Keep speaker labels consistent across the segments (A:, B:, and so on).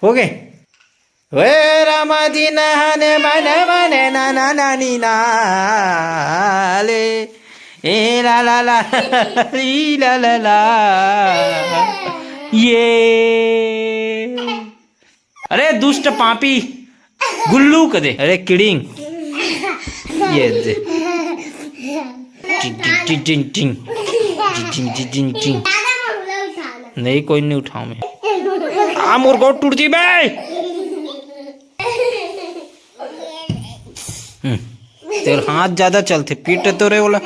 A: हो गए। वे रामाजी नहाने मने मने नाना नानी नाले ए ला ला ला ली ला ला ला ये। अरे दुष्ट पापी गुल्लू कदे, अरे किडिंग ये दे टिंग टिंग टिंग टिंग टिंग टिंग। नहीं कोई नहीं उठाऊं मैं। आ मोर गोट टूट जी बे। तेरे हाथ ज्यादा चलते, पीट तो रे बोला।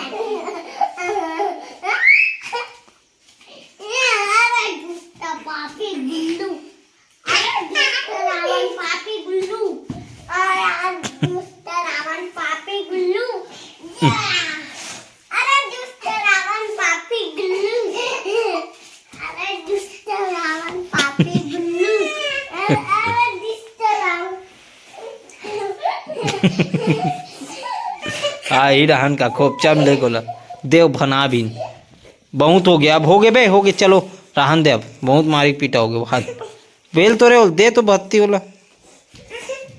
A: ही रहन का खोपचा में ले गोला देव भना भी बहुत हो गया। अब हो गए बे, हो गए, चलो रहन दे। अब बहुत मारी पीटा हो गया। हाथ बेल तो रे दे तो बत्ती बोला।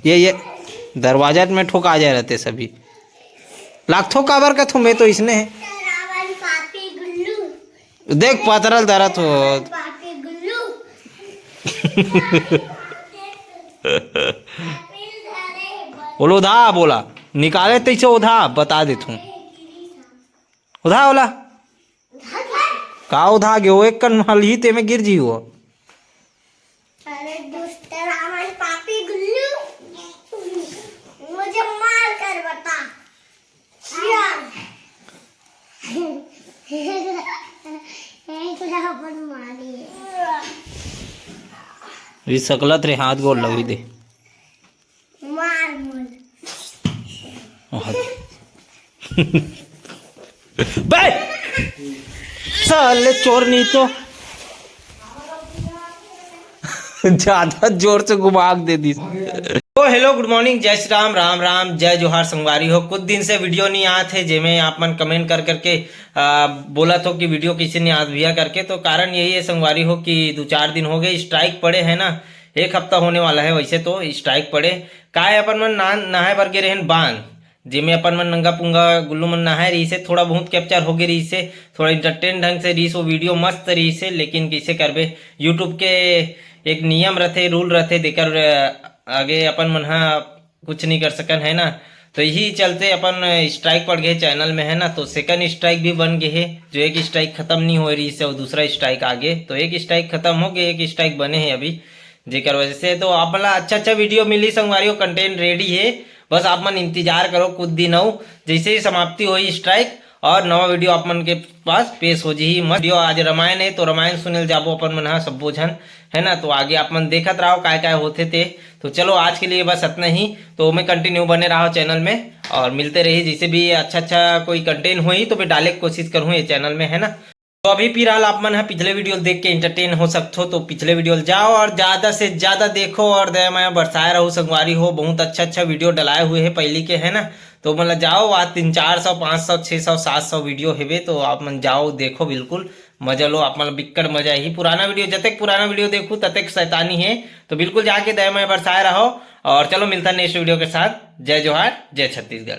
A: ये दरवाजा में ठोका आ जाए रहते सभी लाखों काबर का थो मैं तो इसने है। देख पातरल दरा तो बोलो उधा बोला निकाले तैसे उधा बता देता हूँ। उधा बोला का उधा गयो एक कन हल ही ते में गिर जी हुआ।
B: अरे दुष्ट रावण पापी गुल्लू मुझे मार कर बता।
A: ये सकलत रे हाथ गोल लगी दे
B: मार मुझ
A: बे साले चोरनी तो ज्यादा जोर से घुमाक दे दी। तो हेलो गुड मॉर्निंग, जय श्री राम, राम राम, जय जोहार संगवारी हो। कुछ दिन से वीडियो नहीं आए थे जेमें आप मन कमेंट कर करके बोला तो कि वीडियो किसी ने आज भैया करके। तो कारण यही है संगवारी हो कि 2-4 दिन हो गए स्ट्राइक पड़े हैं ना, 1 हफ्ता होने वाला है वैसे तो स्ट्राइक पड़े काय अपन मन नहाए बर गे रहन बांध जिमें अपन मन नंगा पुंगा गुल्लू मन नहाए रही से थोड़ा बहुत कैप्चर हो गई रही से, थोड़ा इंटरटेन ढंग से रही सो वीडियो मस्त रही से। लेकिन कैसे करबे, यूट्यूब के एक नियम रहते, रूल रहते, देकर आगे अपन मन हा कुछ नहीं कर सकन है ना। तो यही चलते अपन स्ट्राइक पड़ गए चैनल में है ना। तो सेकंड स्ट्राइक भी बन गए है, जो एक स्ट्राइक खत्म नहीं हो रही से और दूसरा स्ट्राइक आगे। तो एक स्ट्राइक खत्म हो गए, एक स्ट्राइक बने हैं अभी जेकर वजह से। तो आप मला अच्छा वीडियो मिली संगवारी, कंटेंट रेडी है, बस आप मन इंतजार करो कुछ दिन हो। जैसे ही समाप्ति हुई स्ट्राइक और नवा वीडियो आप मन के पास पेश हो जी। मत वीडियो आज रामायण है तो रामायण सुनल जाबो अपन मन हा सब्बो झन है ना। तो आगे आप मन देखत रहो काय काय होते थे। तो चलो आज के लिए बस इतना ही। तो मैं कंटिन्यू बने रहा चैनल में और मिलते रही। जैसे भी अच्छा कोई कंटेंट हुई तो मैं डाले की कोशिश करूँ ये चैनल में है ना। तो अभी फिलहाल आप मन है पिछले वीडियो देख के एंटरटेन हो सकते हो तो पिछले वीडियो जाओ और ज्यादा से ज्यादा देखो और दया माया बरसाए रहो संगवारी हो। बहुत अच्छा वीडियो डलाए हुए है पहले के है ना। तो मतलब जाओ आज 300-400 500 600 700 वीडियो है। तो आप मन जाओ देखो, बिल्कुल मजा लो, आप मतलब बिक्कड़ मजा ही। पुराना वीडियो जतक पुराना वीडियो देखो ततक शैतानी है। तो बिल्कुल जाके दया माया बरसाए रहो और चलो मिलता है नेक्स्ट वीडियो के साथ। जय जोहार, जय छत्तीसगढ़।